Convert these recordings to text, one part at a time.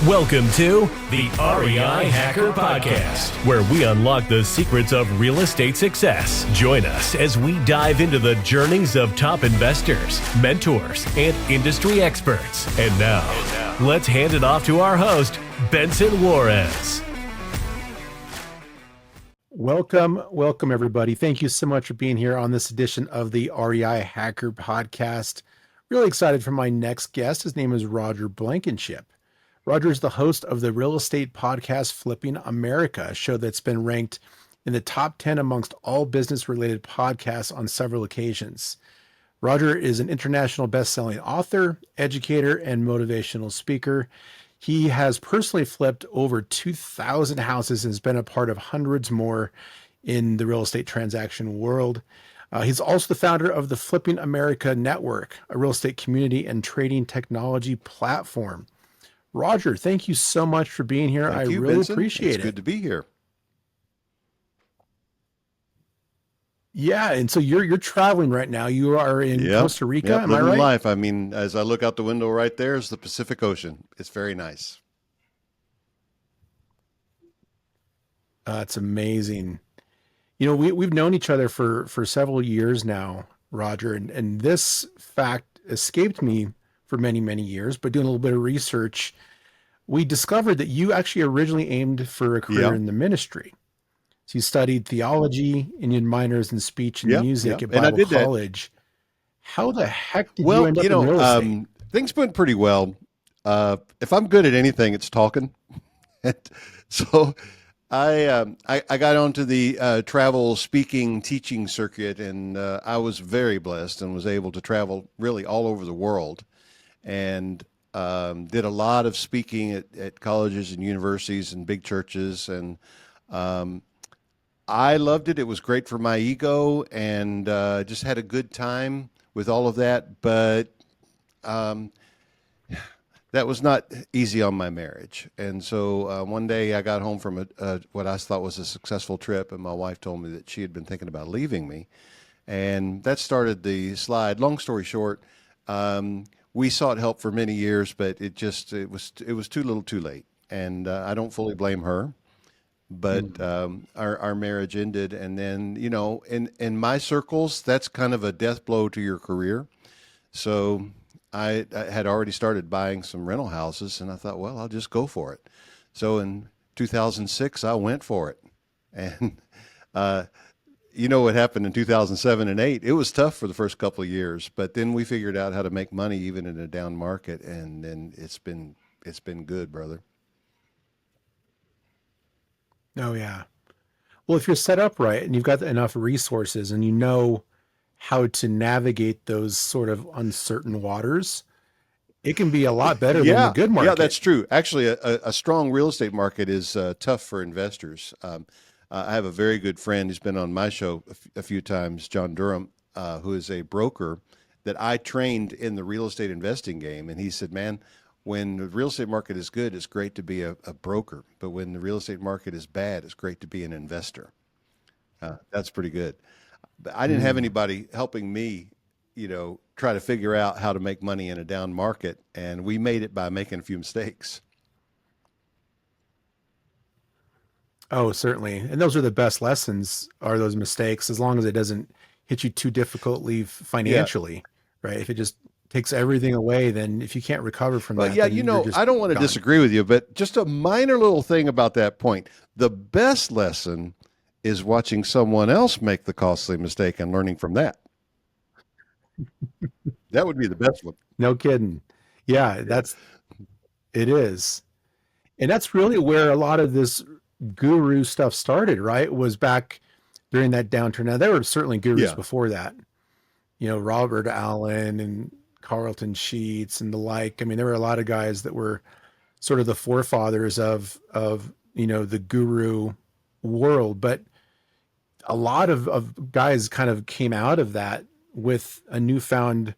Welcome to the REI Hacker Podcast, where we unlock the secrets of real estate success. Join us as we dive into the journeys of top investors, mentors, and industry experts. And now, let's hand it off to our host, Benson Juarez. Welcome, everybody. Thank you so much for being here on this edition of the REI Hacker Podcast. Really excited for my next guest. His name is Roger Blankenship. Roger is the host of the real estate podcast Flipping America, a show that's been ranked in the top 10 amongst all business-related podcasts on several occasions. Roger is an international best-selling author, educator, and motivational speaker. He has personally flipped over 2,000 houses and has been a part of hundreds more in the real estate transaction world. He's also the founder of the Flipping America Network, a real estate community and trading technology platform. Roger, thank you so much for being here. Thank you, really Benson. appreciate it. It's good to be here. Yeah, and so you're traveling right now. You are in Costa Rica, am I living right? life. I mean, as I look out the window right there is the Pacific Ocean. It's very nice. It's amazing. You know, we've known each other for several years now, Roger, and this fact escaped me for many, many years, but doing a little bit of research, we discovered that you actually originally aimed for a career in the ministry. So you studied theology and you had minors in speech and music at Bible College. How the heck did you end up in real estate? Things went pretty well. If I'm good at anything, it's talking. So I got onto the travel, speaking, teaching circuit, and I was very blessed and was able to travel really all over the world. And did a lot of speaking at colleges and universities and big churches. And I loved it. It was great for my ego and just had a good time with all of that. But that was not easy on my marriage. And so one day I got home from what I thought was a successful trip, and my wife told me that she had been thinking about leaving me. And that started the slide. Long story short, we sought help for many years, but it was too little too late. And I don't fully blame her, but our marriage ended. And then, you know, in my circles, that's kind of a death blow to your career. So I had already started buying some rental houses, and I thought, well, I'll just go for it. So in 2006, I went for it. And you know what happened in 2007 and 2008? It was tough for the first couple of years, but then we figured out how to make money even in a down market, and then it's been good, brother. Oh, yeah. Well, if you're set up right and you've got enough resources and you know how to navigate those sort of uncertain waters, it can be a lot better than the good market. Yeah, that's true. Actually, a strong real estate market is tough for investors. I have a very good friend who's been on my show a few times, John Durham, who is a broker that I trained in the real estate investing game. And he said, man, when the real estate market is good, it's great to be a broker. But when the real estate market is bad, it's great to be an investor. That's pretty good. But I didn't have anybody helping me, you know, try to figure out how to make money in a down market. And we made it by making a few mistakes. Oh, certainly. And those are the best lessons, are those mistakes, as long as it doesn't hit you too difficultly financially, right? If it just takes everything away, then if you can't recover from that, yeah, you know, I don't want to disagree with you, but just a minor little thing about that point. The best lesson is watching someone else make the costly mistake and learning from that. That would be the best one. No kidding. Yeah, it is. And that's really where a lot of this guru stuff started, right? Was back during that downturn. Now, there were certainly gurus before that, you know, Robert Allen and Carlton Sheets and the like. I mean, there were a lot of guys that were sort of the forefathers of, you know, the guru world, but a lot of guys kind of came out of that with a newfound,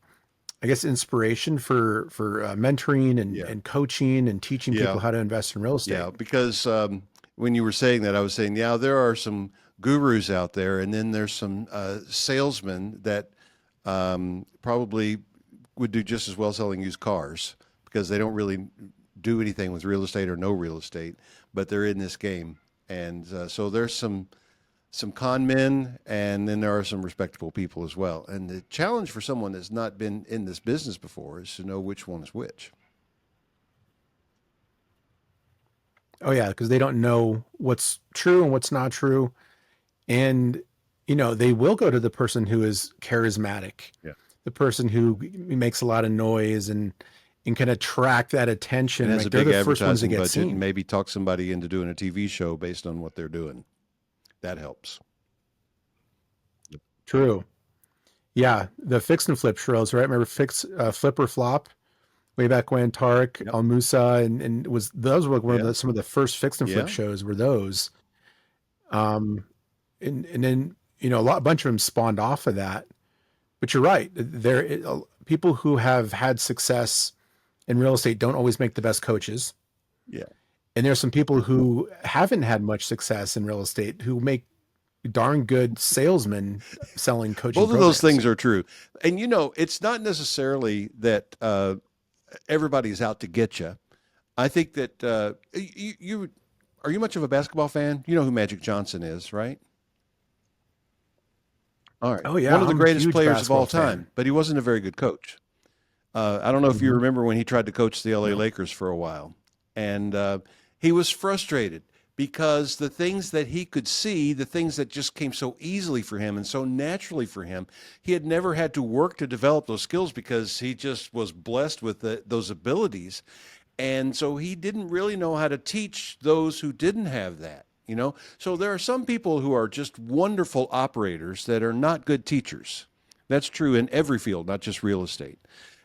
I guess, inspiration for mentoring and coaching and teaching people how to invest in real estate. Yeah, because when you were saying that, I was saying, yeah, there are some gurus out there, and then there's some salesmen that probably would do just as well selling used cars because they don't really do anything with real estate or no real estate, but they're in this game. And so there's some con men, and then there are some respectable people as well. And the challenge for someone that's not been in this business before is to know which one is which. Oh yeah, because they don't know what's true and what's not true. And, they will go to the person who is charismatic, the person who makes a lot of noise and can attract that attention. And has like, a big they're the first ones to advertising get budget, seen. and maybe talk somebody into doing a TV show based on what they're doing. That helps. True. Yeah, the fix and flip shows, right? Remember Flip or Flop? Way back when Tarek Al Musa and was those were one of some of the first fix and flip shows were those. And then a bunch of them spawned off of that. But you're right. People who have had success in real estate don't always make the best coaches. Yeah. And there's some people who haven't had much success in real estate who make darn good salesmen selling coaching Both of programs. those things are true. And it's not necessarily that everybody's out to get you. I think that you are you much of a basketball fan? You know who Magic Johnson is, right? All right. Oh yeah, one of the I'm a greatest huge players of all basketball fan. time, but he wasn't a very good coach. I don't know if you remember when he tried to coach the LA Lakers for a while, and he was frustrated because the things that he could see, the things that just came so easily for him and so naturally for him, he had never had to work to develop those skills because he just was blessed with those abilities. And so he didn't really know how to teach those who didn't have that, So there are some people who are just wonderful operators that are not good teachers. That's true in every field, not just real estate.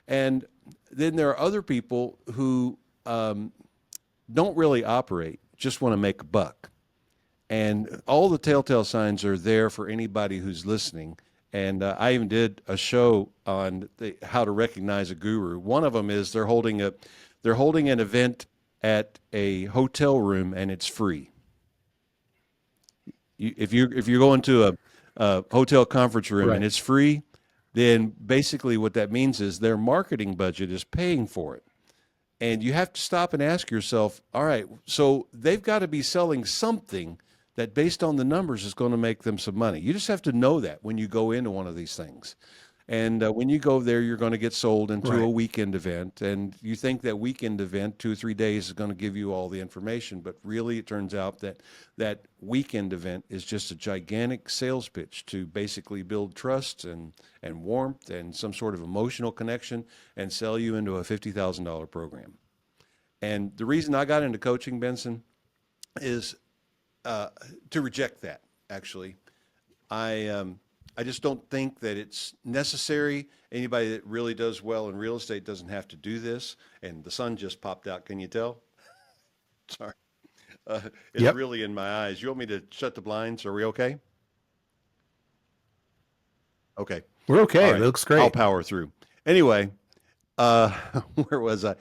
And then there are other people who don't really operate, just want to make a buck. And all the telltale signs are there for anybody who's listening. And I even did a show on how to recognize a guru. One of them is they're holding an event at a hotel room and it's free. If you're going to a hotel conference room and it's free, then basically what that means is their marketing budget is paying for it. And you have to stop and ask yourself, all right, so they've got to be selling something that based on the numbers is going to make them some money. You just have to know that when you go into one of these things. And when you go there, you're going to get sold into a weekend event. And you think that weekend event, 2 or 3 days, is going to give you all the information. But really, it turns out that that weekend event is just a gigantic sales pitch to basically build trust and warmth and some sort of emotional connection and sell you into a $50,000 program. And the reason I got into coaching, Benson, is to reject that, actually. I just don't think that it's necessary. Anybody that really does well in real estate doesn't have to do this. And the sun just popped out. Can you tell? Sorry. It's really in my eyes. You want me to shut the blinds? Are we okay? Okay. We're okay. Right. It looks great. I'll power through. Anyway, where was I?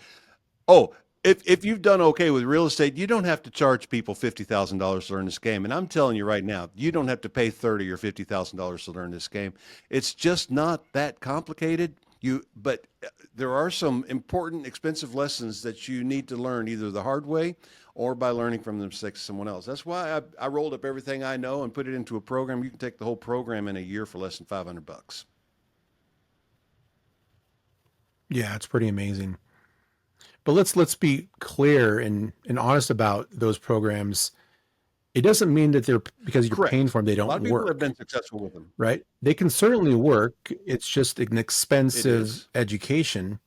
Oh, if you've done okay with real estate, you don't have to charge people $50,000 to learn this game. And I'm telling you right now, you don't have to pay $30,000 or $50,000 to learn this game. It's just not that complicated. But there are some important, expensive lessons that you need to learn either the hard way or by learning from the mistakes of someone else. That's why I rolled up everything I know and put it into a program. You can take the whole program in a year for less than $500. Yeah, it's pretty amazing. But let's be clear and honest about those programs. It doesn't mean that they're because you're paying for them, they don't work. A lot of people have been successful with them. Right? They can certainly work. It's just an expensive education,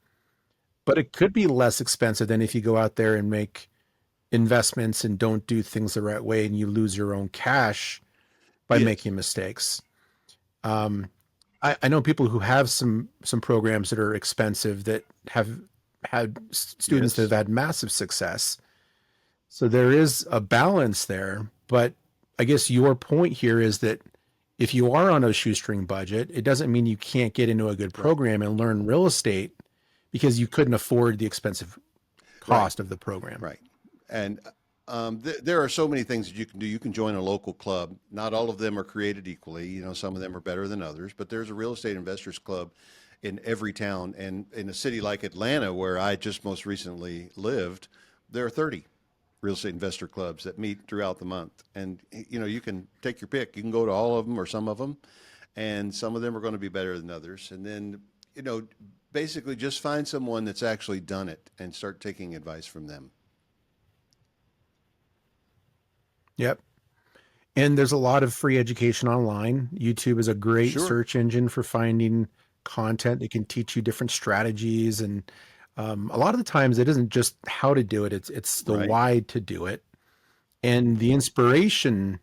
but it could be less expensive than if you go out there and make investments and don't do things the right way and you lose your own cash by making mistakes. I know people who have some programs that are expensive that have had students that have had massive success. So there is a balance there, but I guess your point here is that if you are on a shoestring budget, it doesn't mean you can't get into a good program and learn real estate because you couldn't afford the expensive cost of the program. Right. And there are so many things that you can do. You can join a local club. Not all of them are created equally. Some of them are better than others, but there's a real estate investors club in every town. And in a city like Atlanta, where I just most recently lived, there are 30 real estate investor clubs that meet throughout the month. And, you can take your pick. You can go to all of them or some of them, and some of them are going to be better than others. And then, basically just find someone that's actually done it and start taking advice from them. Yep. And there's a lot of free education online. YouTube is a great Sure. search engine for finding content that can teach you different strategies. And a lot of the times it isn't just how to do it, it's the Right. why to do it. And the inspiration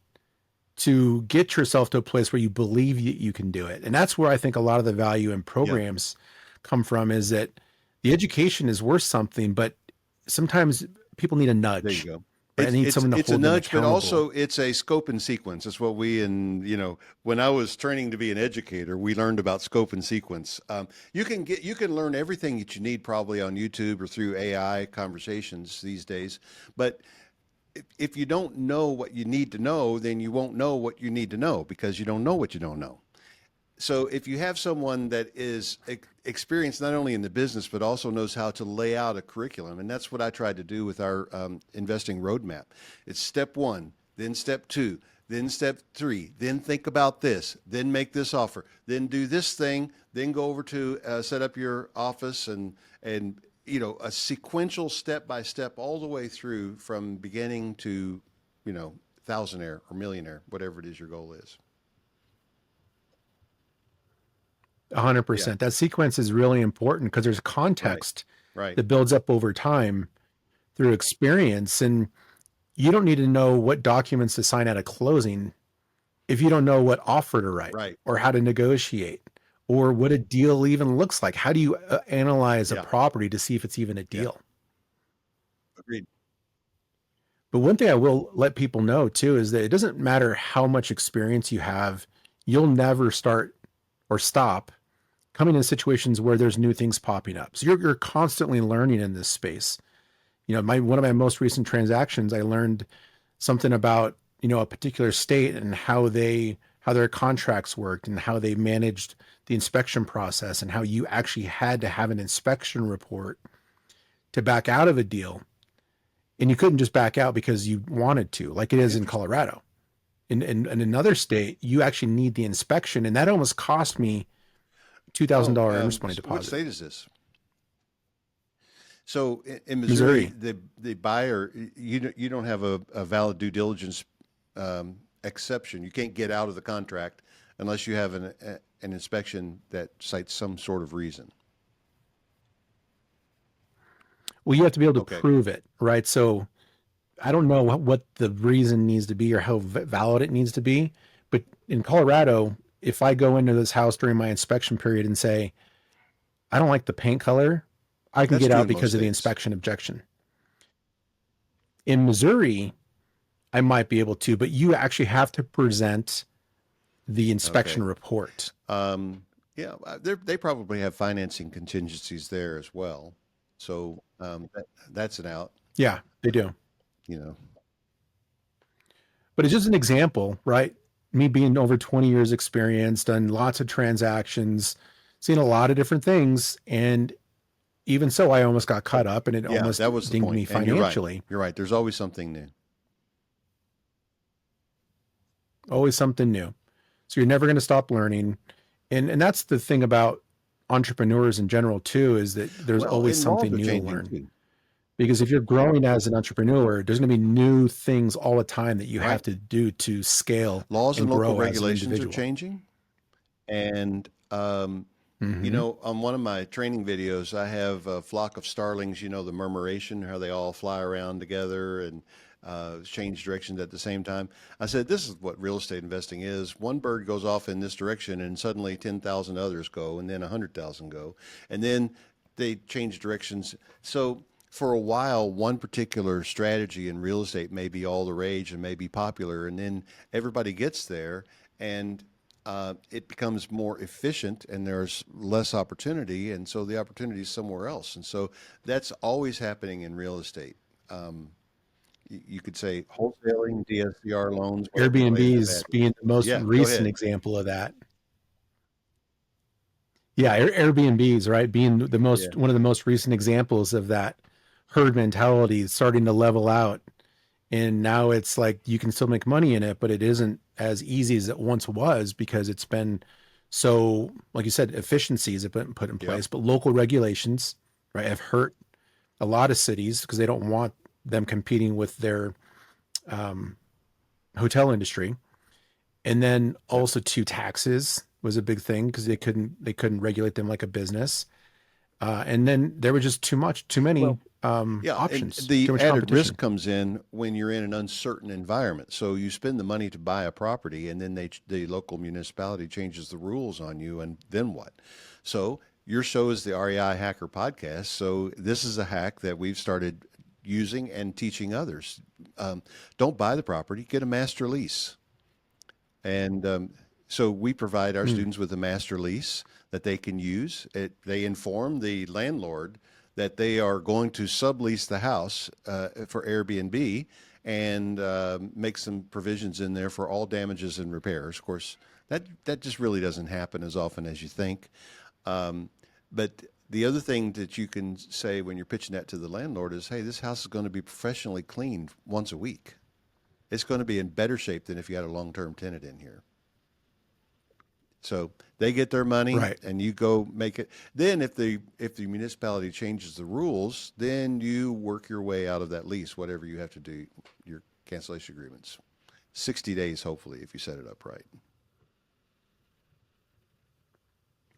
to get yourself to a place where you believe you can do it. And that's where I think a lot of the value in programs come from, is that the education is worth something, but sometimes people need a nudge. There you go. Right? I need someone to It's a hold them nudge, but accountable. also it's a scope and sequence. That's what when I was training to be an educator, we learned about scope and sequence. You can learn everything that you need probably on YouTube or through AI conversations these days. But if you don't know what you need to know, then you won't know what you need to know, because you don't know what you don't know. So if you have someone that is experienced not only in the business, but also knows how to lay out a curriculum, and that's what I tried to do with our investing roadmap. It's step 1, then step 2, then step 3, then think about this, then make this offer, then do this thing, then go over to set up your office, and a sequential step-by-step all the way through from beginning to, thousandaire or millionaire, whatever it is your goal is. 100%. That sequence is really important because there's context Right. that builds up over time through experience. And you don't need to know what documents to sign at a closing if you don't know what offer to write, Right. or how to negotiate, or what a deal even looks like. How do you analyze a Yeah. property to see if it's even a deal? Agreed. But one thing I will let people know too is that it doesn't matter how much experience you have, you'll never start or stop coming in situations where there's new things popping up. So you're constantly learning in this space. One of my most recent transactions, I learned something about, a particular state and how their contracts worked and how they managed the inspection process, and how you actually had to have an inspection report to back out of a deal. And you couldn't just back out because you wanted to, like it is in Colorado. In another state, you actually need the inspection. And that almost cost me $2,000 earnest money deposit. What state is this? So in Missouri, the buyer, you don't have a valid due diligence exception. You can't get out of the contract unless you have an inspection that cites some sort of reason. Well, you have to be able to prove it, right? So I don't know what the reason needs to be or how valid it needs to be. But in Colorado, if I go into this house during my inspection period and say, I don't like the paint color, I can get out because of the inspection objection. In Missouri, I might be able to, but you actually have to present the inspection report. They probably have financing contingencies there as well. So that's an out. Yeah, they do. But it's just an example, right? Me being over 20 years experience, done lots of transactions, seen a lot of different things. And even so, I almost got caught up, and it almost that was the dinged point. me financially. You're right. There's always something new. Always something new. So you're never going to stop learning. And that's the thing about entrepreneurs in general too, is that there's always something new to learn. Too. Because if you're growing as an entrepreneur, there's going to be new things all the time that you have to do to scale. Laws and local grow regulations are changing. And, on one of my training videos, I have a flock of starlings, the murmuration, how they all fly around together and change directions at the same time. I said, this is what real estate investing is. One bird goes off in this direction, and suddenly 10,000 others go, and then 100,000 go. And then they change directions. So for a while, one particular strategy in real estate may be all the rage and may be popular, and then everybody gets there, and it becomes more efficient, and there's less opportunity, and so the opportunity is somewhere else. And so that's always happening in real estate. You could say wholesaling, DSCR loans. Airbnbs being the most recent example of that. Yeah, Airbnbs, right? Being one of the most recent examples of that. herd mentality is starting to level out. And now it's like you can still make money in it, but it isn't as easy as it once was because it's been so, like you said, efficiencies have been put in Yep. place, but local regulations, right, have hurt a lot of cities because they don't want them competing with their hotel industry. And then also too, taxes was a big thing because they couldn't regulate them like a business. And then there was just too many Well, yeah, and options, the too much added risk competition. comes in when you're in an uncertain environment. So you spend the money to buy a property, and then the local municipality changes the rules on you, and then what? So your show is the REI Hacker Podcast. So this is a hack that we've started using and teaching others. Don't buy the property, get a master lease. And so we provide our Mm, students with a master lease that they can use. They inform the landlord that they are going to sublease the house for Airbnb and make some provisions in there for all damages and repairs. Of course, that just really doesn't happen as often as you think. But the other thing that you can say when you're pitching that to the landlord is, hey, this house is going to be professionally cleaned once a week. It's going to be in better shape than if you had a long-term tenant in here. So they get their money right. and you go make it. Then if the municipality changes the rules, then you work your way out of that lease, whatever you have to do, your cancellation agreements. 60 days, hopefully, if you set it up right.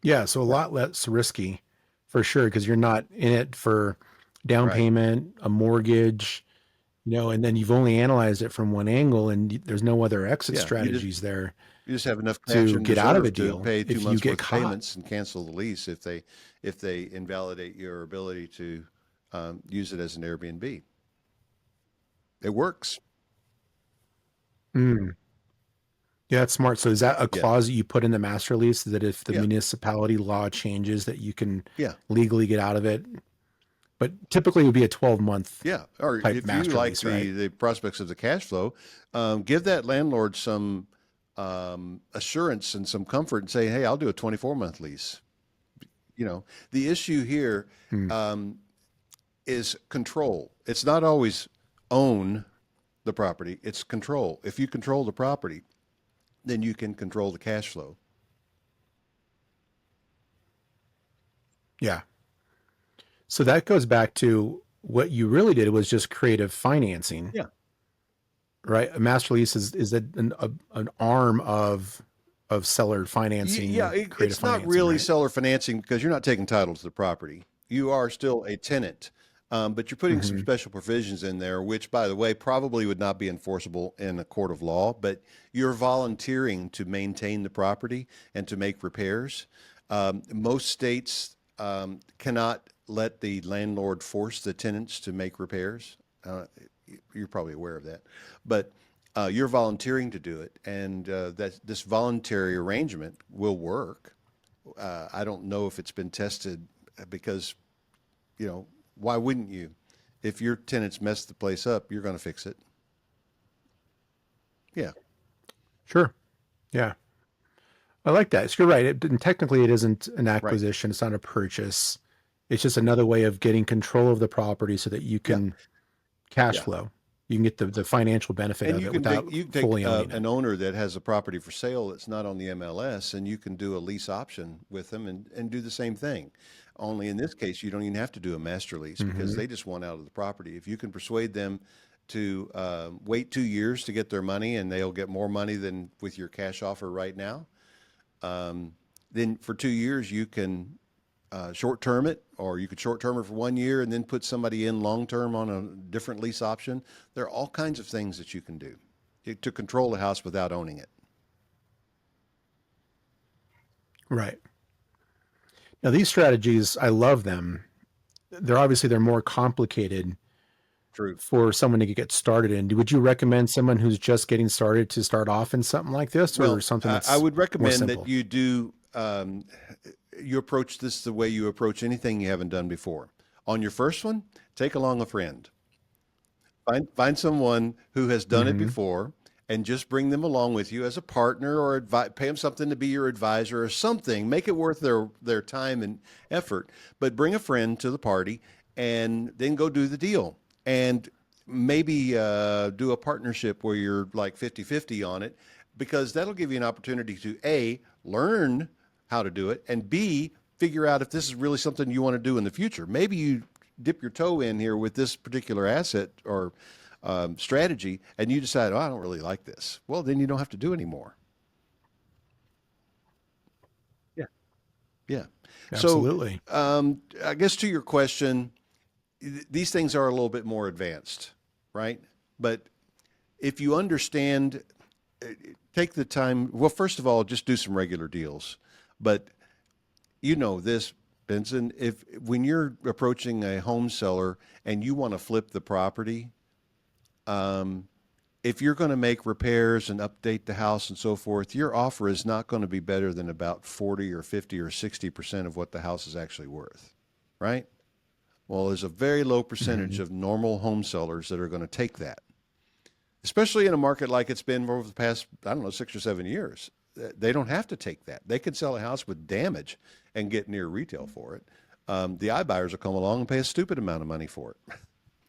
Yeah. So a Right. lot less risky for sure because you're not in it for down Right. payment, a mortgage, and then you've only analyzed it from one angle and there's no other exit Yeah. strategies there You just have enough cash to in get out of a reserve to deal pay 2 if you months get worth of caught. payments and cancel the lease if they invalidate your ability to use it as an Airbnb. It works. Mm. Yeah, that's smart. So is that a Yeah. clause that you put in the master lease that if the Yeah. municipality law changes that you can Yeah. legally get out of it? But typically it would be a 12-month Yeah. Or type if you master like lease, right? the prospects of the cash flow, give that landlord some assurance and some comfort and say, hey, I'll do a 24-month lease. The issue here Mm. is control. It's not always own the property, it's control. If you control the property, then you can control the cash flow. Yeah. So that goes back to what you really did was just creative financing, Yeah. right? A master lease is an arm of seller Yeah, financing, creative it's not financing, really right? seller financing because you're not taking title to the property. You are still a tenant, but you're putting some Hmm. special provisions in there, which, by the way, probably would not be enforceable in a court of law, but you're volunteering to maintain the property and to make repairs. Most states cannot let the landlord force the tenants to make repairs. You're probably aware of that, but you're volunteering to do it, and that this voluntary arrangement will work. I don't know if it's been tested because, why wouldn't you? If your tenants mess the place up, you're going to fix it. Yeah, Sure. Yeah. I like that. So you're right. And technically, it isn't an right. acquisition. It's not a purchase. It's just another way of getting control of the property so that you Yeah, can cash yeah. flow. You can get the financial benefit And of it without you can take fully owning it. an owner that has a property for sale that's not on the MLS, and you can do a lease option with them and do the same thing. Only in this case, you don't even have to do a master lease because Hmm. they just want out of the property. If you can persuade them to wait 2 years to get their money, and they'll get more money than with your cash offer right now, um, then for 2 years you can short term it, or you could short term it for 1 year and then put somebody in long term on a different lease option. There are all kinds of things that you can do to control the house without owning it. Right. Now, these strategies, I love them. They're more complicated True. for someone to get started in. Would you recommend someone who's just getting started to start off in something like this or Well, something I that's would more recommend that simple? you do, you approach this the way you approach anything you haven't done before. On your first one, take along a friend. Find someone who has done it Hmm. before and just bring them along with you as a partner, or pay them something to be your advisor or something. Make it worth their time and effort. But bring a friend to the party and then go do the deal. And maybe do a partnership where you're like 50-50 on it, because that'll give you an opportunity to A, learn how to do it, and B, figure out if this is really something you want to do in the future. Maybe you dip your toe in here with this particular asset or strategy, and you decide, oh, I don't really like this. Well, then you don't have to do anymore. Yeah. Yeah. Absolutely. So I guess to your question, these things are a little bit more advanced, right? But if you understand, take the time. Well, first of all, just do some regular deals. But you know this, Benson, if when you're approaching a home seller and you want to flip the property, if you're going to make repairs and update the house and so forth, your offer is not going to be better than about 40 or 50 or 60% of what the house is actually worth, right? Well, there's a very low percentage of normal home sellers that are going to take that, especially in a market like it's been over the past, I don't know, 6 or 7 years. They don't have to take that. They can sell a house with damage and get near retail for it. The iBuyers will come along and pay a stupid amount of money for it,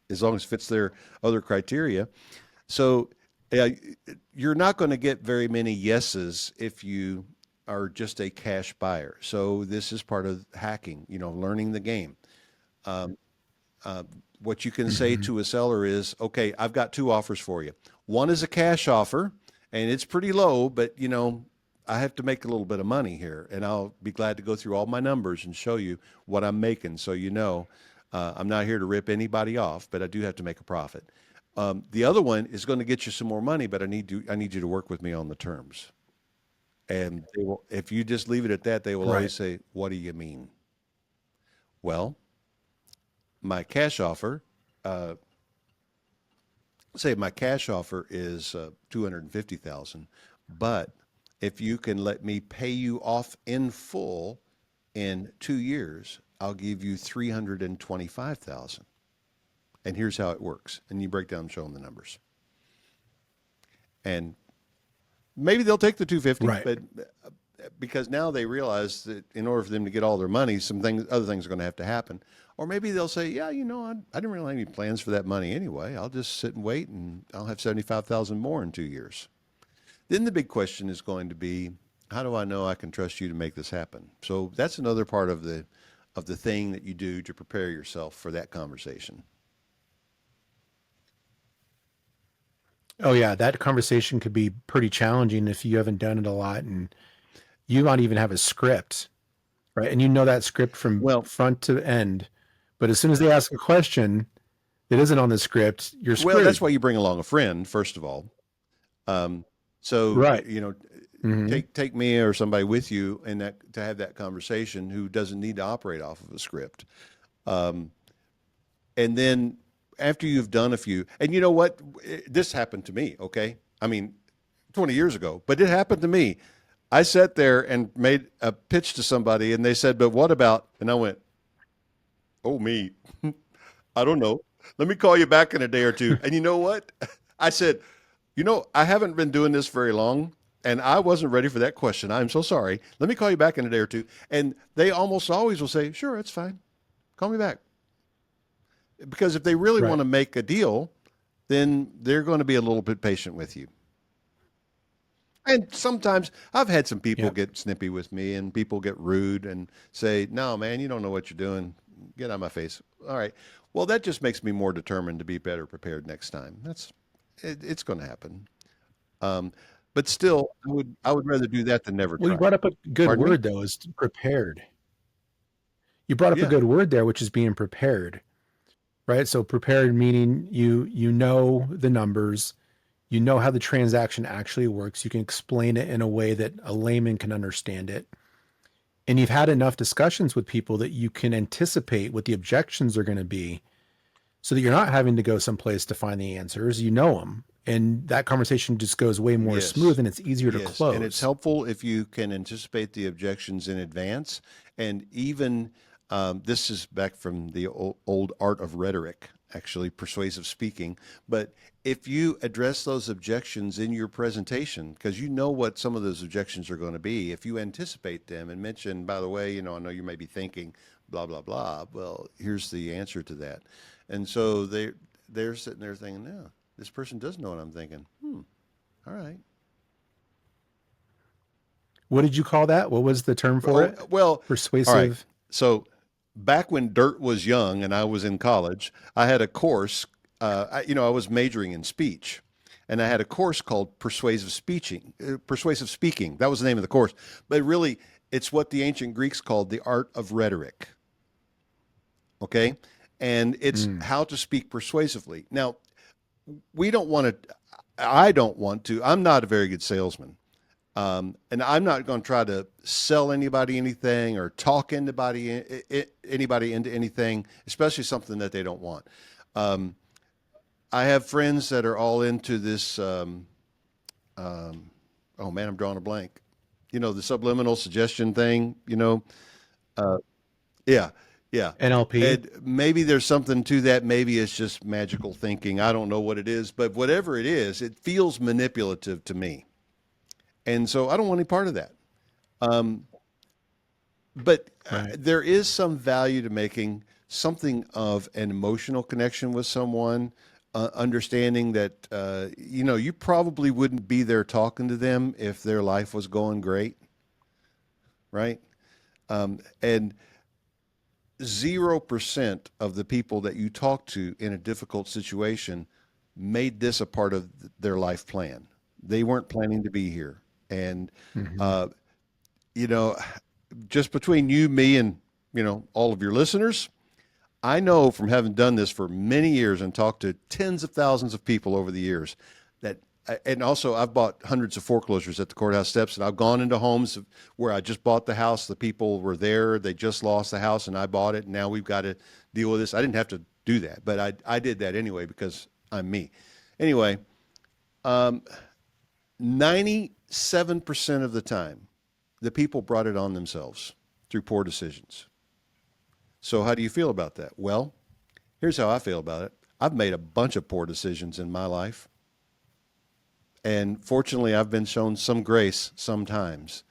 as long as it fits their other criteria. So you're not going to get very many yeses if you are just a cash buyer. So this is part of hacking, learning the game. What you can say to a seller is, okay, I've got 2 offers for you. One is a cash offer, and it's pretty low, but I have to make a little bit of money here, and I'll be glad to go through all my numbers and show you what I'm making. So, I'm not here to rip anybody off, but I do have to make a profit. The other one is going to get you some more money, but I need you to work with me on the terms. And they will, if you just leave it at that, they will always say, what do you mean? Well, my cash offer, say my cash offer is $250,000, but if you can let me pay you off in full in 2 years, I'll give you $325,000. And here's how it works. And you break down and show them the numbers. And maybe they'll take the 250, but because now they realize that in order for them to get all their money, other things are going to have to happen. Or maybe they'll say, yeah, I didn't really have any plans for that money anyway. I'll just sit and wait, and I'll have $75,000 more in 2 years. Then the big question is going to be, how do I know I can trust you to make this happen? So that's another part of the thing that you do to prepare yourself for that conversation. Oh yeah, that conversation could be pretty challenging if you haven't done it a lot, and you might even have a script, right? And that script from front to end. But as soon as they ask a question that isn't on the script, you're screwed. Well, that's why you bring along a friend, first of all. Take me or somebody with you to have that conversation who doesn't need to operate off of a script. And then after you've done a few, and you know what? This happened to me, okay? 20 years ago, but it happened to me. I sat there and made a pitch to somebody, and they said, but what about, and I went, oh, me, I don't know. Let me call you back in a day or two. And you know what? I said, I haven't been doing this very long, and I wasn't ready for that question. I'm so sorry. Let me call you back in a day or two. And they almost always will say, sure, it's fine. Call me back. Because if they really want to make a deal, then they're going to be a little bit patient with you. And sometimes I've had some people get snippy with me, and people get rude and say, no, man, you don't know what you're doing. Get out of my face. All right. Well, that just makes me more determined to be better prepared next time. It's going to happen. But still, I would rather do that than never try. Well, you brought up a good word, though, is prepared. You brought up a good word there, which is being prepared, right? So prepared meaning you know the numbers, you know how the transaction actually works. You can explain it in a way that a layman can understand it. And you've had enough discussions with people that you can anticipate what the objections are going to be so that you're not having to go someplace to find the answers. You know them. And that conversation just goes way more smooth, and it's easier to close. And it's helpful if you can anticipate the objections in advance. And even this is back from the old art of rhetoric, actually persuasive speaking. But if you address those objections in your presentation, because you know what some of those objections are going to be, if you anticipate them and mention, by the way, I know you may be thinking, blah, blah, blah. Well, here's the answer to that. And so they're sitting there thinking, no, this person does know what I'm thinking. All right. What did you call that? What was the term for Oh, it? well, all right. Persuasive. So back when dirt was young and I was in college, I had a course, I was majoring in speech. And I had a course called persuasive speaking. That was the name of the course. But really, it's what the ancient Greeks called the art of rhetoric. Okay. And it's how to speak persuasively. Now, I don't want to, I'm not a very good salesman. And I'm not going to try to sell anybody anything or talk anybody into anything, especially something that they don't want. I have friends that are all into this. Oh man, I'm drawing a blank. The subliminal suggestion thing. Yeah, yeah. NLP. And maybe there's something to that. Maybe it's just magical thinking. I don't know what it is, but whatever it is, it feels manipulative to me. And so I don't want any part of that. But Right. there is some value to making something of an emotional connection with someone, understanding that, you probably wouldn't be there talking to them if their life was going great, right? And 0% of the people that you talk to in a difficult situation made this a part of their life plan. They weren't planning to be here. And, you know, just between you, me, and, all of your listeners, I know from having done this for many years and talked to tens of thousands of people over the years that, and also I've bought hundreds of foreclosures at the courthouse steps, and I've gone into homes where I just bought the house. The people were there. They just lost the house and I bought it. And now we've got to deal with this. I didn't have to do that, but I did that anyway because I'm me. Anyway, 97% of the time, the people brought it on themselves through poor decisions. So how do you feel about that? Well, here's how I feel about it. I've made a bunch of poor decisions in my life. And fortunately, I've been shown some grace sometimes.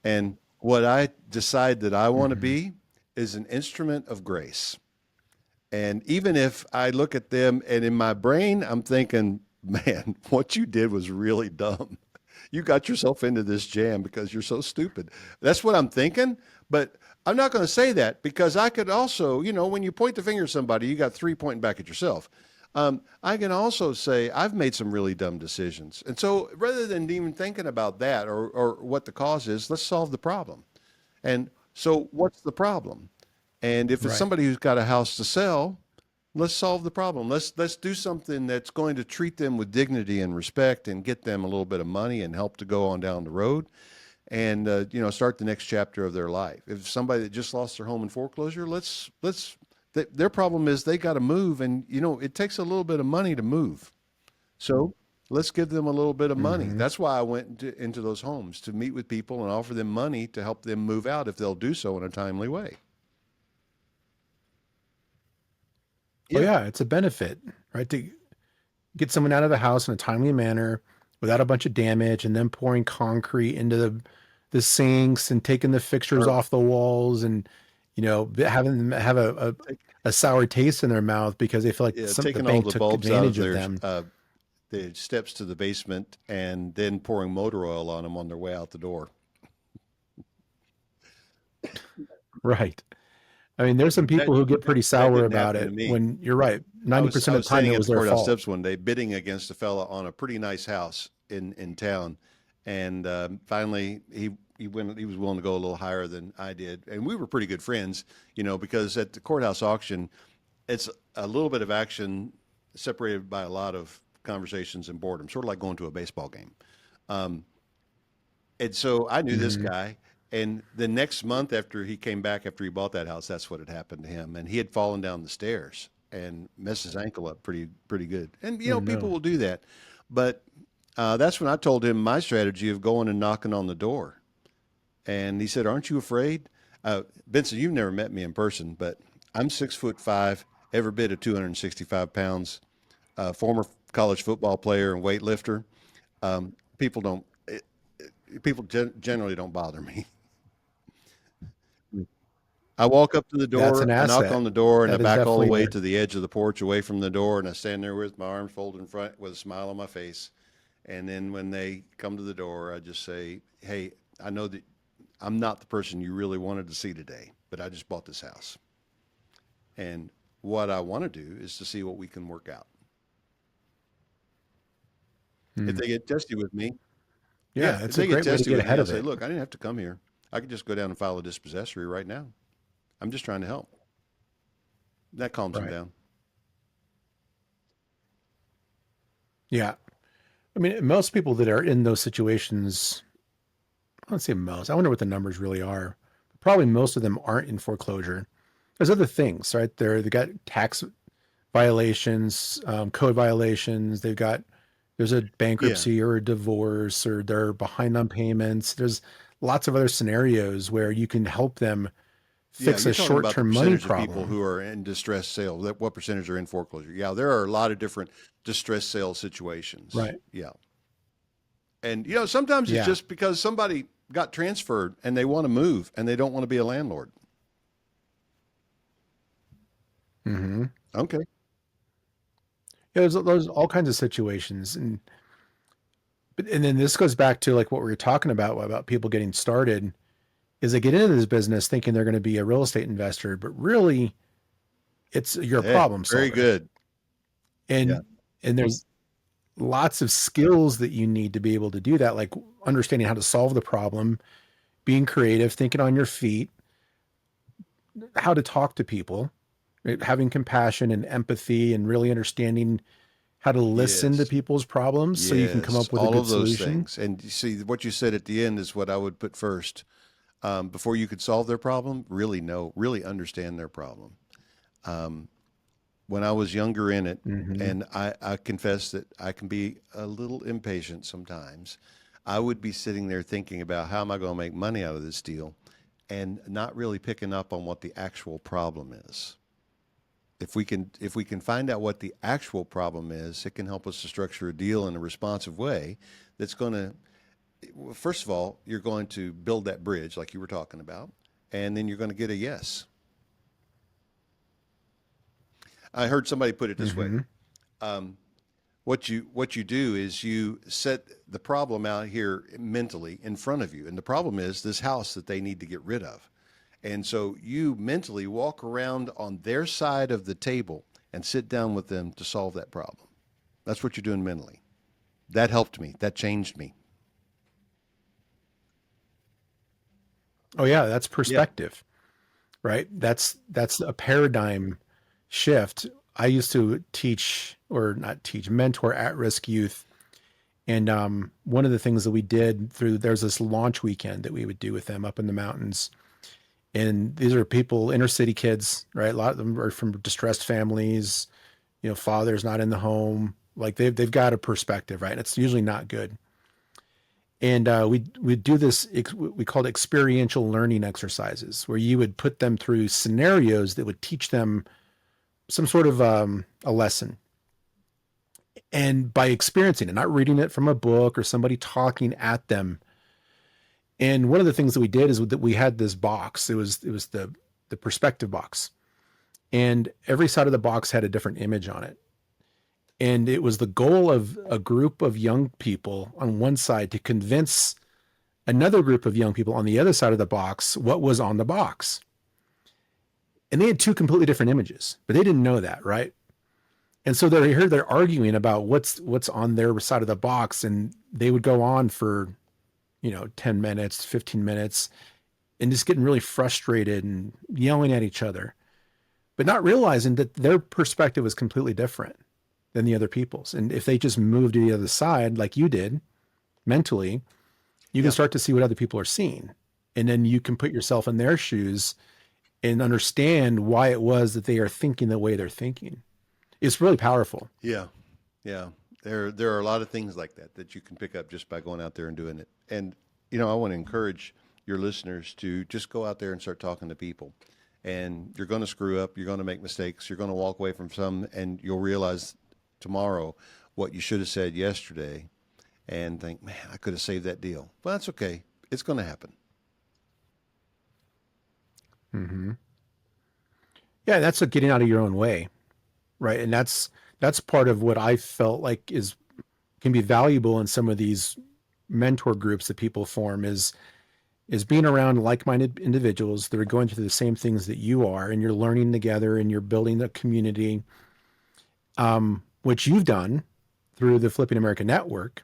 And what I decide that I want to be is an instrument of grace. And even if I look at them and in my brain, I'm thinking, man, what you did was really dumb. You got yourself into this jam because you're so stupid. That's what I'm thinking. But I'm not going to say that because I could also, when you point the finger at somebody, you got three pointing back at yourself. I can also say I've made some really dumb decisions. And so rather than even thinking about that or what the cause is, let's solve the problem. And so what's the problem? And if it's Right. somebody who's got a house to sell, let's solve the problem. Let's do something that's going to treat them with dignity and respect and get them a little bit of money and help to go on down the road and start the next chapter of their life. If somebody that just lost their home in foreclosure, their problem is they got to move, and it takes a little bit of money to move. So let's give them a little bit of money. That's why I went into those homes, to meet with people and offer them money to help them move out if they'll do so in a timely way. Well, yeah, it's a benefit, right? To get someone out of the house in a timely manner without a bunch of damage, and then pouring concrete into the sinks and taking the fixtures Sure. off the walls, and having them have a sour taste in their mouth because they feel like the Taking all bank the took bulbs out of advantage of them. the steps to the basement and then pouring motor oil on them on their way out the door. Right. I mean, there's some people who get pretty That sour didn't about happen it to me. when you're right. I 90% was of the time standing it at was the their courthouse fault. steps one day bidding against a fella on a pretty nice house in town. And finally, he was willing to go a little higher than I did. And we were pretty good friends, because at the courthouse auction, it's a little bit of action separated by a lot of conversations and boredom, sort of like going to a baseball game. And so I knew this guy. And the next month after he came back, after he bought that house, that's what had happened to him. And he had fallen down the stairs and messed his ankle up pretty good. And, Oh, people no. will do that. But that's when I told him my strategy of going and knocking on the door. And he said, "Aren't you afraid?" Benson, you've never met me in person, but I'm 6'5", every bit of 265 pounds, former college football player and weightlifter. People don't, generally don't bother me. I walk up to the That's door, an I knock asset. on the door, and I That is back all the definitely way there. to the edge of the porch away from the door, and I stand there with my arms folded in front with a smile on my face. And then when they come to the door, I just say, hey, I know that I'm not the person you really wanted to see today, but I just bought this house. And what I want to do is to see what we can work out. If they get testy with me, Yeah, yeah, if it's a they get great way to testy get with me, ahead I'll of say, it. look, I didn't have to come here. I could just go down and file a dispossessory right now. I'm just trying to help. That calms them Right. down. Yeah. I mean, most people that are in those situations, I don't say most, I wonder what the numbers really are. Probably most of them aren't in foreclosure. There's other things, right? They got tax violations, code violations. There's a Yeah. bankruptcy or a divorce, or they're behind on payments. There's lots of other scenarios where you can help them Yeah, fix you're a talking about the short-term money percentage of people problem. who are in distressed sale. What percentage are in foreclosure? Yeah, there are a lot of different distressed sale situations. Right. Yeah. And, sometimes it's Yeah. just because somebody got transferred and they want to move and they don't want to be a landlord. Mm-hmm. Okay. Yeah, there's all kinds of situations. And then this goes back to like what we were talking about people getting started, is they get into this business thinking they're going to be a real estate investor, but really you're a Hey, problem very solver. good. Yeah. And there's lots of skills that you need to be able to do that, like understanding how to solve the problem, being creative, thinking on your feet, how to talk to people, right? Having compassion and empathy, and really understanding how to listen to Yes. people's problems so you can come Yes. up with a All good of those solution. things. And you see, what you said at the end is what I would put first. Before you could solve their problem, really understand their problem. When I was younger in it, Mm-hmm. and I confess that I can be a little impatient sometimes, I would be sitting there thinking about how am I going to make money out of this deal and not really picking up on what the actual problem is. If we can find out what the actual problem is, it can help us to structure a deal in a responsive way that's going to, well, first of all, you're going to build that bridge like you were talking about, and then you're going to get a yes. I heard somebody put it this way. Mm-hmm. What you do is you set the problem out here mentally in front of you, and the problem is this house that they need to get rid of. And so you mentally walk around on their side of the table and sit down with them to solve that problem. That's what you're doing mentally. That helped me. That changed me. Oh yeah, that's Yeah. perspective, right? That's a paradigm shift. I used to teach, or not teach, mentor at-risk youth. And one of the things that we did there's this launch weekend that we would do with them up in the mountains. And these are people, inner city kids, right? A lot of them are from distressed families, father's not in the home. Like they've got a perspective, right? And it's usually not good. And we do this, we called experiential learning exercises, where you would put them through scenarios that would teach them some sort of a lesson. And by experiencing it, not reading it from a book or somebody talking at them. And one of the things that we did is that we had this box. It was the perspective box, and every side of the box had a different image on it. And it was the goal of a group of young people on one side to convince another group of young people on the other side of the box what was on the box. And they had two completely different images, but they didn't know that, right? And so they're arguing about what's on their side of the box, and they would go on for 10 minutes, 15 minutes, and just getting really frustrated and yelling at each other, but not realizing that their perspective was completely different than the other people's. And if they just move to the other side, like you did mentally, you can Yeah. start to see what other people are seeing. And then you can put yourself in their shoes and understand why it was that they are thinking the way they're thinking. It's really powerful. Yeah. Yeah. There are a lot of things like that you can pick up just by going out there and doing it. And I want to encourage your listeners to just go out there and start talking to people. And you're going to screw up, you're going to make mistakes, you're going to walk away from some, and you'll realize tomorrow what you should have said yesterday and think, man, I could have saved that deal. Well, that's okay. It's going to happen. Mm-hmm. Yeah, that's what getting out of your own way, right? And that's part of what I felt like can be valuable in some of these mentor groups that people form is being around like-minded individuals that are going through the same things that you are, and you're learning together and you're building a community, which you've done through the Flipping America Network,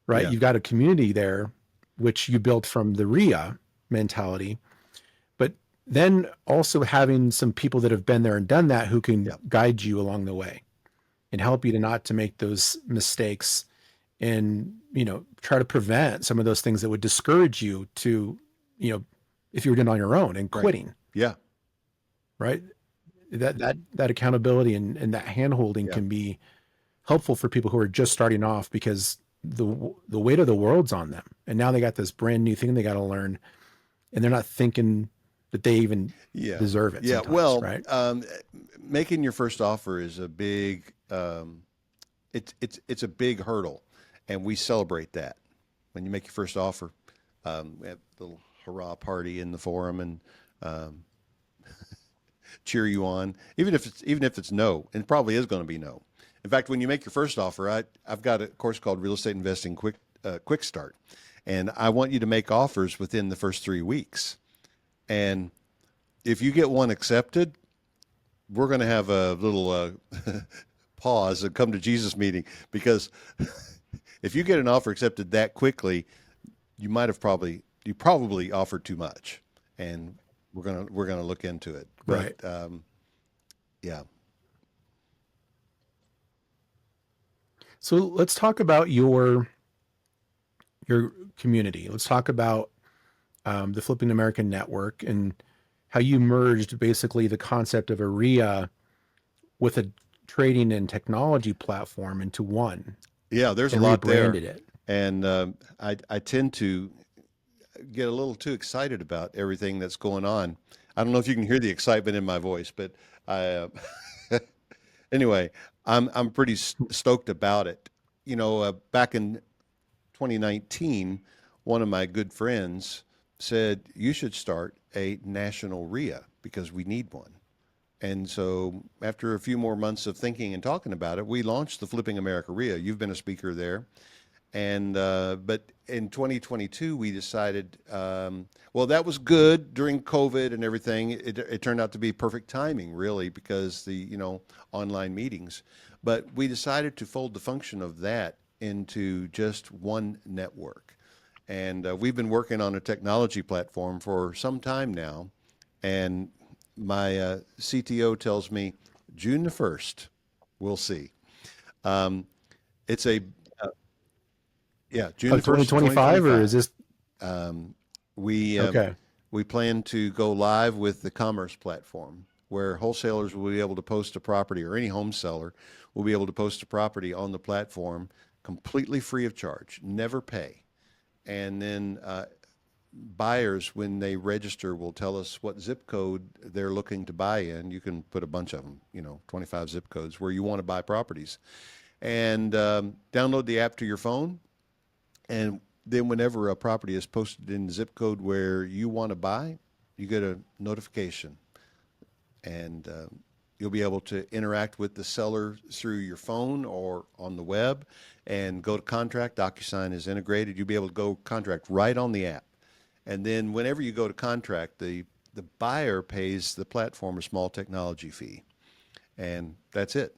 right? Yeah. You've got a community there, which you built from the REIA mentality, but then also having some people that have been there and done that who can guide you along the way and help you not to make those mistakes, and try to prevent some of those things that would discourage you to, if you were doing it on your own and quitting. Right. Yeah. Right. That accountability and that hand holding can be helpful for people who are just starting off, because the weight of the world's on them, and now they got this brand new thing they got to learn, and they're not thinking that they even deserve it. Yeah. Well, right. Making your first offer is a big, it's a big hurdle, and we celebrate that when you make your first offer. We have a little hurrah party in the forum and cheer you on, even if it's no, and it probably is going to be no. In fact, when you make your first offer, I've got a course called Real Estate Investing Quick Start, and I want you to make offers within the first 3 weeks. And if you get one accepted, we're going to have a little pause and come to Jesus meeting, because if you get an offer accepted that quickly, you probably offered too much, and we're gonna look into it. But, right. Yeah. So let's talk about your community. Let's talk about the Flipping American Network and how you merged basically the concept of a REIA with a trading and technology platform into one. Yeah, there's a lot there. It. And I tend to get a little too excited about everything that's going on. I don't know if you can hear the excitement in my voice, but anyway, I'm pretty stoked about it. Back in 2019, one of my good friends said, you should start a national REIA because we need one. And so after a few more months of thinking and talking about it, we launched the Flipping America REIA. You've been a speaker there. And but in 2022, we decided, well, that was good during COVID and everything. It turned out to be perfect timing, really, because the online meetings. But we decided to fold the function of that into just one network. And we've been working on a technology platform for some time now. And my CTO tells me June the 1st, we'll see. It's a June 1st, 2025, or is this? We plan to go live with the commerce platform, where wholesalers will be able to post a property, or any home seller will be able to post a property on the platform completely free of charge, never pay. And then buyers, when they register, will tell us what zip code they're looking to buy in. You can put a bunch of them, 25 zip codes where you want to buy properties, and download the app to your phone. And then whenever a property is posted in the zip code where you want to buy, you get a notification, and you'll be able to interact with the seller through your phone or on the web and go to contract. DocuSign is integrated. You'll be able to go contract right on the app. And then whenever you go to contract, the buyer pays the platform a small technology fee, and that's it.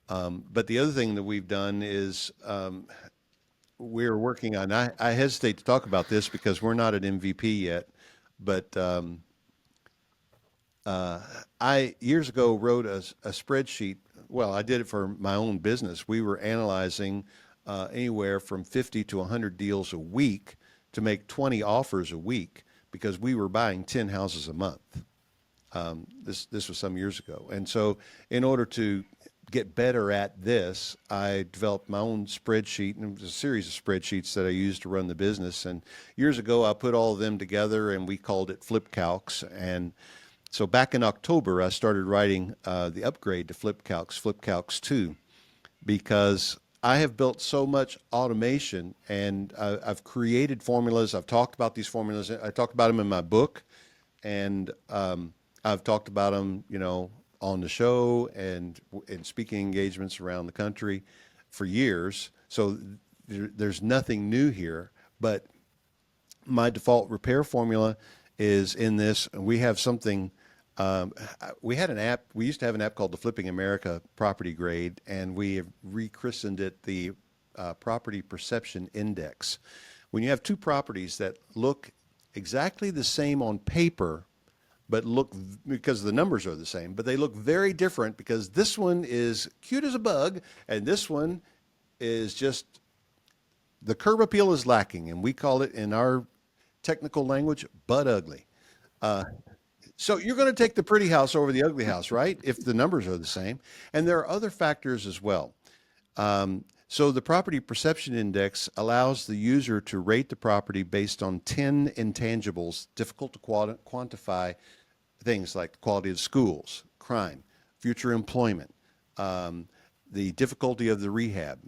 But the other thing that we've done is we're working on, I hesitate to talk about this because we're not at MVP yet, but I years ago wrote a spreadsheet. Well, I did it for my own business. We were analyzing anywhere from 50 to 100 deals a week to make 20 offers a week, because we were buying 10 houses a month. This was some years ago. And so in order to get better at this, I developed my own spreadsheet, and it was a series of spreadsheets that I used to run the business. And years ago, I put all of them together, and we called it Flip Calcs. And so back in October, I started writing the upgrade to Flip Calcs 2, because I have built so much automation, and I've created formulas. I've talked about these formulas. I talked about them in my book, and I've talked about them, on the show and in speaking engagements around the country for years. So there's nothing new here, but my default repair formula is in this. We have something. We had an app. We used to have an app called the Flipping America Property Grade, and we have rechristened it the Property Perception Index. When you have two properties that look exactly the same on paper, but look, because the numbers are the same, but they look very different because this one is cute as a bug, and this one is just, the curb appeal is lacking, and we call it in our technical language, butt ugly. So you're going to take the pretty house over the ugly house, right? If the numbers are the same. And there are other factors as well. So the Property Perception Index allows the user to rate the property based on 10 intangibles, difficult to quantify, things like the quality of schools, crime, future employment, the difficulty of the rehab,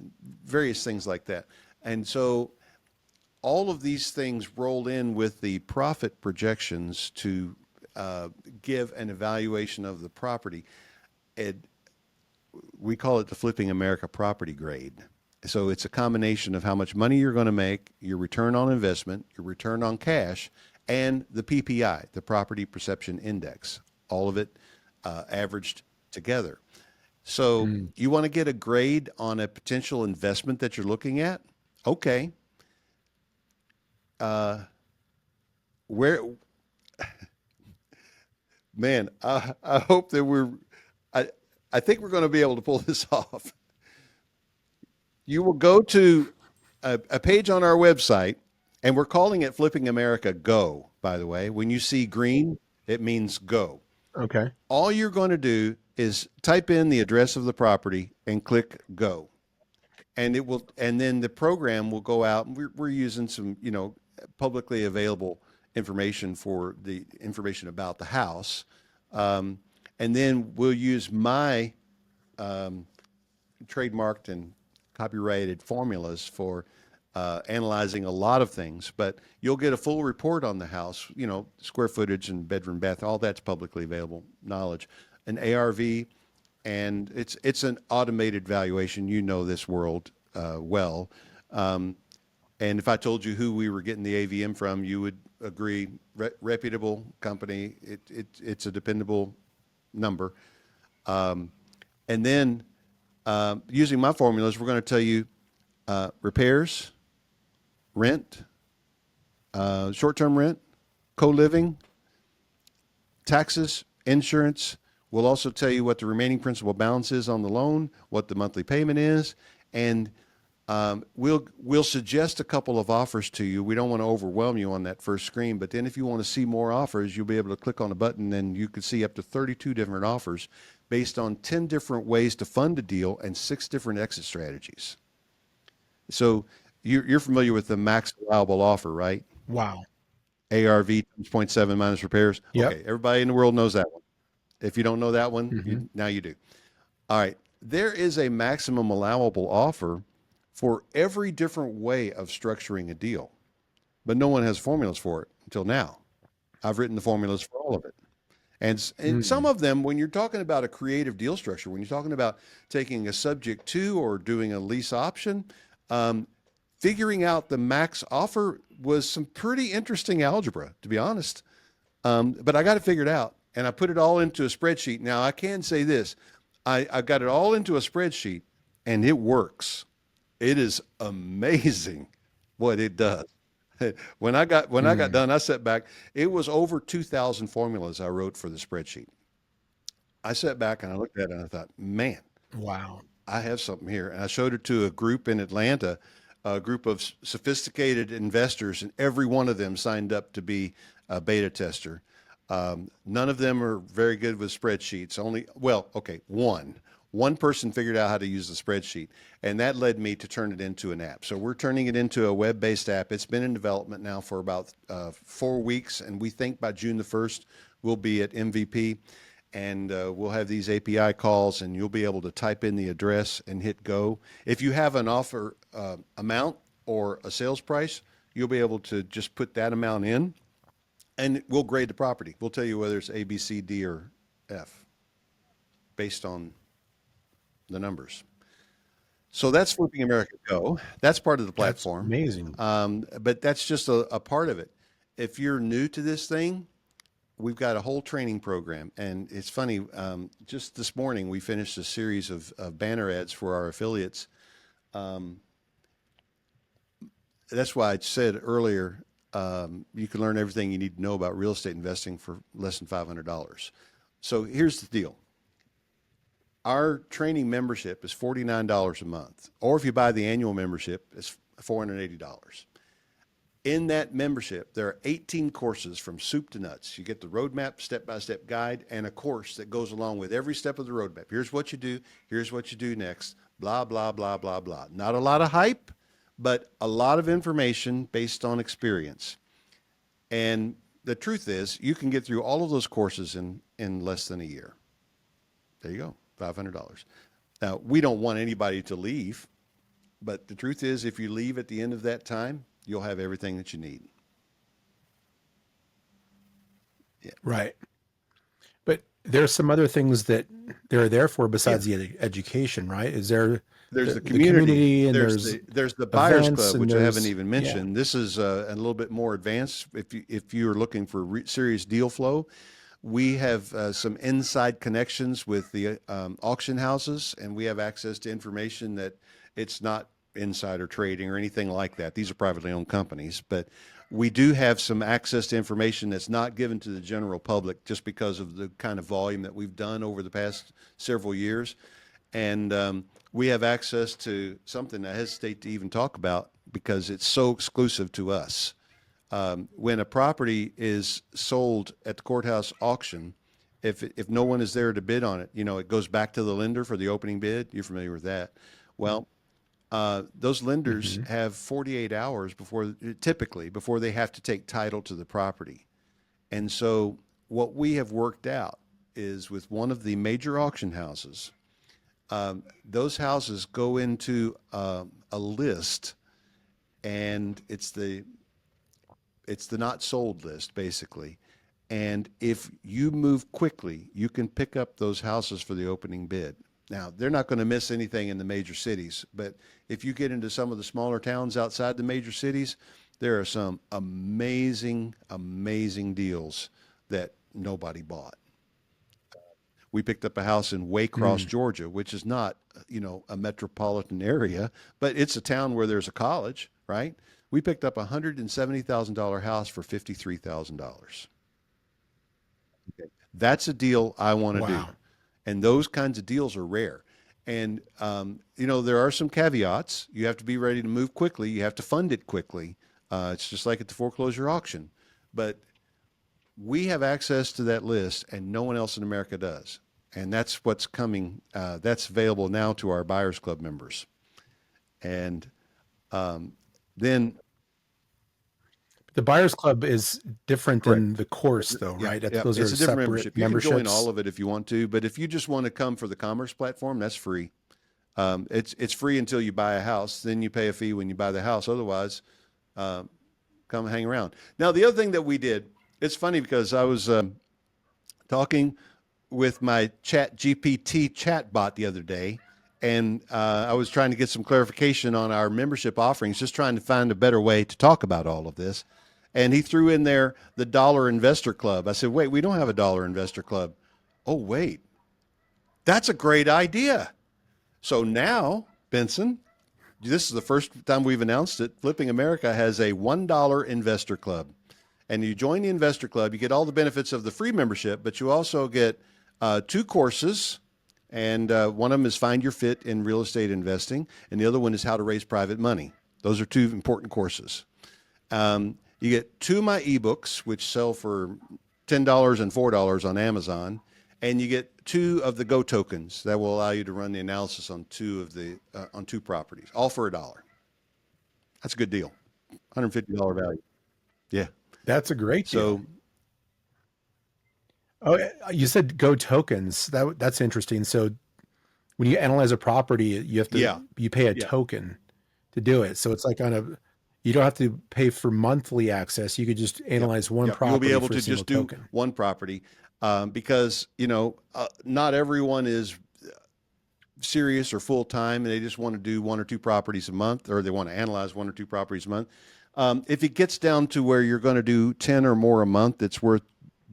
various things like that. And so all of these things roll in with the profit projections to give an evaluation of the property. We call it the Flipping America Property Grade. So it's a combination of how much money you're going to make, your return on investment, your return on cash, and the PPI, the Property Perception Index, all of it averaged together. So you want to get a grade on a potential investment that you're looking at? Okay. Where, man, I hope that I think we're going to be able to pull this off. You will go to a page on our website, and we're calling it Flipping America Go, by the way. When you see green, it means go. Okay. All you're going to do is type in the address of the property and click go. And it will, and then the program will go out, and we're using some, publicly available information for the information about the house. And then we'll use my trademarked and copyrighted formulas for analyzing a lot of things, but you'll get a full report on the house, square footage and bedroom, bath, all that's publicly available knowledge, an ARV, and it's an automated valuation. You know this world well. And if I told you who we were getting the AVM from, you would agree, reputable company. It's a dependable number. And then using my formulas, we're going to tell you repairs, rent, short-term rent, co-living, taxes, insurance. We'll also tell you what the remaining principal balance is on the loan, what the monthly payment is, and we'll suggest a couple of offers to you. We don't want to overwhelm you on that first screen, but then if you want to see more offers, you'll be able to click on a button and you could see up to 32 different offers based on 10 different ways to fund a deal and 6 different exit strategies. So you're familiar with the max allowable offer, right? Wow. ARV times 0.7 minus repairs. Yep. Okay, everybody in the world knows that one. If you don't know that one, now you do. All right, there is a maximum allowable offer for every different way of structuring a deal, but no one has formulas for it until now. I've written the formulas for all of it. And some of them, when you're talking about a creative deal structure, when you're talking about taking a subject to or doing a lease option, figuring out the max offer was some pretty interesting algebra, to be honest. But I got it figured out, and I put it all into a spreadsheet. Now, I can say this. I got it all into a spreadsheet, and it works. It is amazing what it does. When I got done, I sat back. It was over 2,000 formulas I wrote for the spreadsheet. I sat back and I looked at it and I thought, man, Wow. I have something here. And I showed it to a group in Atlanta, a group of sophisticated investors, and every one of them signed up to be a beta tester. None of them are very good with spreadsheets. One person figured out how to use the spreadsheet, and that led me to turn it into an app. So we're turning it into a web-based app. It's been in development now for about 4 weeks, and we think by June the 1st, we'll be at MVP, and we'll have these API calls, and you'll be able to type in the address and hit go. If you have an offer amount or a sales price, you'll be able to just put that amount in, And we'll grade the property. We'll tell you whether it's A, B, C, D, or F based on the numbers. So that's Flipping America Go. That's part of the That's platform. amazing. But that's just a part of it. If you're new to this thing, we've got a whole training program. And it's funny, just this morning, we finished a series of banner ads for our affiliates. That's why I said earlier, you can learn everything you need to know about real estate investing for less than $500. So here's the deal. Our training membership is $49 a month, or if you buy the annual membership, it's $480. In that membership, there are 18 courses from soup to nuts. You get the roadmap, step-by-step guide, and a course that goes along with every step of the roadmap. Here's what you do. Here's what you do next. Blah, blah, blah, blah, blah. Not a lot of hype, but a lot of information based on experience. And the truth is, you can get through all of those courses in less than a year. There you go, $500. Now, we don't want anybody to leave, but the truth is, if you leave at the end of that time, you'll have everything that you need. Yeah. Right. But there's some other things that they're there for besides the education, right? Is there There's the community, and there's the buyers events, club, and which I haven't there's- even mentioned. This is a little bit more advanced. If you're looking for serious deal flow, we have some inside connections with the auction houses, and we have access to information that it's not insider trading or anything like that. These are privately owned companies, but we do have some access to information that's not given to the general public just because of the kind of volume that we've done over the past several years. And we have access to something I hesitate to even talk about because it's so exclusive to us. When a property is sold at the courthouse auction, if no one is there to bid on it, it goes back to the lender for the opening bid. You're familiar with that. Well, those lenders have 48 hours typically before they have to take title to the property. And so what we have worked out is with one of the major auction houses, those houses go into a list, and it's the not sold list, basically. And if you move quickly, you can pick up those houses for the opening bid. Now, they're not going to miss anything in the major cities, but if you get into some of the smaller towns outside the major cities, there are some amazing, amazing deals that nobody bought. We picked up a house in Waycross, Georgia, which is not, a metropolitan area, but it's a town where there's a college, right? We picked up a $170,000 house for $53,000. Okay. That's a deal I want to do. And those kinds of deals are rare. And, there are some caveats. You have to be ready to move quickly. You have to fund it quickly. It's just like at the foreclosure auction. But we have access to that list, and no one else in America does. And that's what's coming. That's available now to our Buyers Club members. And then the Buyers Club is different than the course, though, right? Those it's are a different separate membership. You memberships. can join all of it if you want to, but if you just want to come for the commerce platform, that's free. It's free until you buy a house. Then you pay a fee when you buy the house. Otherwise, come hang around. Now, the other thing that we did, it's funny because I was talking with my Chat GPT chatbot the other day, and I was trying to get some clarification on our membership offerings, just trying to find a better way to talk about all of this. And he threw in there the Dollar Investor Club. I said, wait, we don't have a Dollar Investor Club. Oh, wait, that's a great idea. So now, Benson, this is the first time we've announced it. Flipping America has a $1 Investor Club. And you join the Investor Club, you get all the benefits of the free membership, but you also get 2 courses. And one of them is Find Your Fit in Real Estate Investing, and the other one is How to Raise Private Money. Those are 2 important courses. You get 2 of my ebooks, which sell for $10 and $4 on Amazon, and you get 2 of the Go tokens that will allow you to run the analysis on 2 properties, all for $1. That's a good deal. $150 value. Yeah, that's a great deal. So, oh, you said Go tokens. That's interesting. So, when you analyze a property, you have to you pay a token to do it. So it's like You don't have to pay for monthly access. You could just analyze one Yep. You'll property be able for a to single just do token. one property because, not everyone is serious or full time and they just want to do one or two properties a month, or they want to analyze one or two properties a month. If it gets down to where you're going to do 10 or more a month, it's worth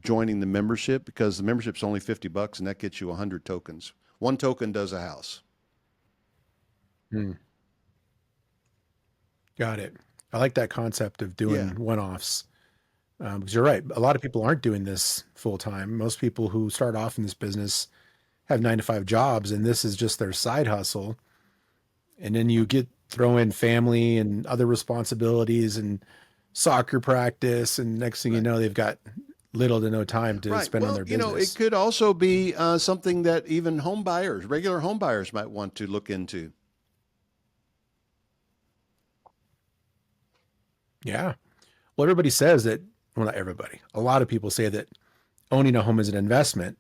joining the membership, because the membership's only $50 and that gets you 100 tokens. One token does a house. Got it. I like that concept of doing one-offs. Because you're right. A lot of people aren't doing this full time. Most people who start off in this business have 9-to-5 jobs, and this is just their side hustle. And then you throw in family and other responsibilities and soccer practice, and next thing you know, they've got little to no time to spend on their business. It could also be something that even regular home buyers might want to look into. Yeah. Well, everybody says that, well, not everybody. A lot of people say that owning a home is an investment.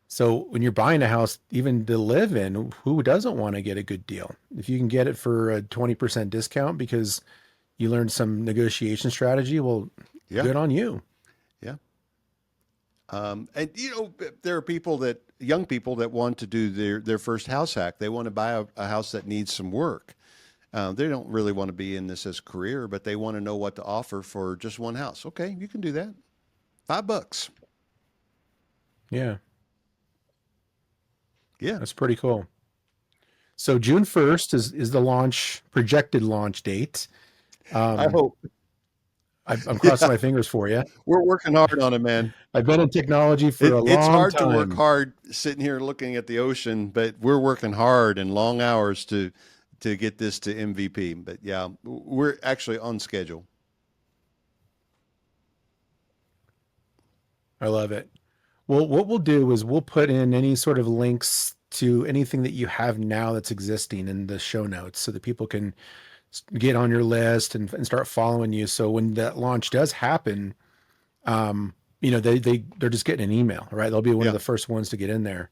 So when you're buying a house, even to live in, who doesn't want to get a good deal? If you can get it for a 20% discount because you learned some negotiation strategy, well, good on you. Yeah. And there are young people that want to do their first house hack. They want to buy a house that needs some work. They don't really want to be in this as a career, but they want to know what to offer for just one house. Okay, you can do that. $5. Yeah. Yeah. That's pretty cool. So June 1st is the projected launch date. I hope. I'm crossing my fingers for you. We're working hard on it, man. I've been in technology for a long time. It's hard to work hard sitting here looking at the ocean, but we're working hard and long hours to get this to MVP. But yeah, we're actually on schedule. I love it. Well, what we'll do is we'll put in any sort of links to anything that you have now that's existing in the show notes so that people can get on your list and start following you. So when that launch does happen, they're just getting an email, right? They'll be one of the first ones to get in there.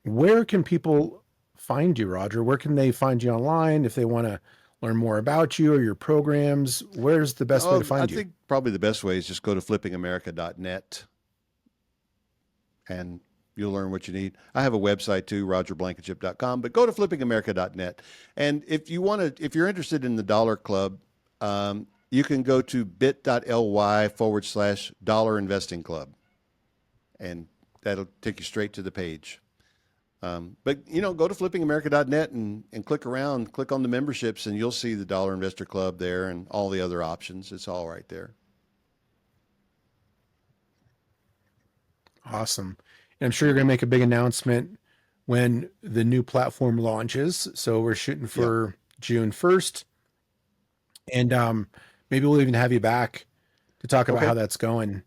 Where can people find you, Roger? Where can they find you online if they want to learn more about you or your programs? Where's the best way to find you? I think probably the best way is just go to flippingamerica.net and you'll learn what you need. I have a website too, rogerblankenship.com, but go to flippingamerica.net. And if you're interested in the Dollar Club, you can go to bit.ly/dollar investing club, and that'll take you straight to the page. But go to flippingamerica.net and click around, click on the memberships, and you'll see the Dollar Investor Club there and all the other options. It's all right there. Awesome. And I'm sure you're going to make a big announcement when the new platform launches. So we're shooting for June 1st. And maybe we'll even have you back to talk about how that's going. I'm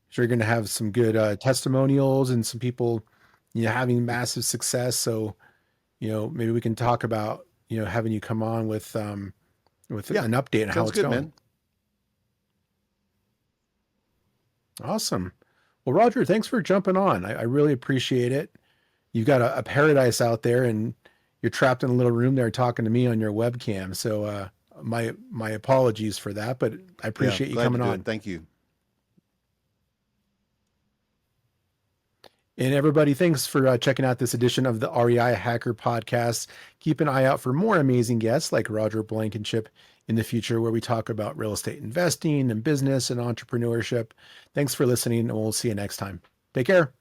sure you're going to have some good testimonials and some people having massive success. So, maybe we can talk about, having you come on with an update on how it's going. Man. Awesome. Well, Roger, thanks for jumping on. I really appreciate it. You've got a paradise out there and you're trapped in a little room there talking to me on your webcam. So, my apologies for that, but I appreciate you coming on. Thank you. And everybody, thanks for checking out this edition of the REI Hacker Podcast. Keep an eye out for more amazing guests like Roger Blankenship in the future, where we talk about real estate investing and business and entrepreneurship. Thanks for listening, and we'll see you next time. Take care.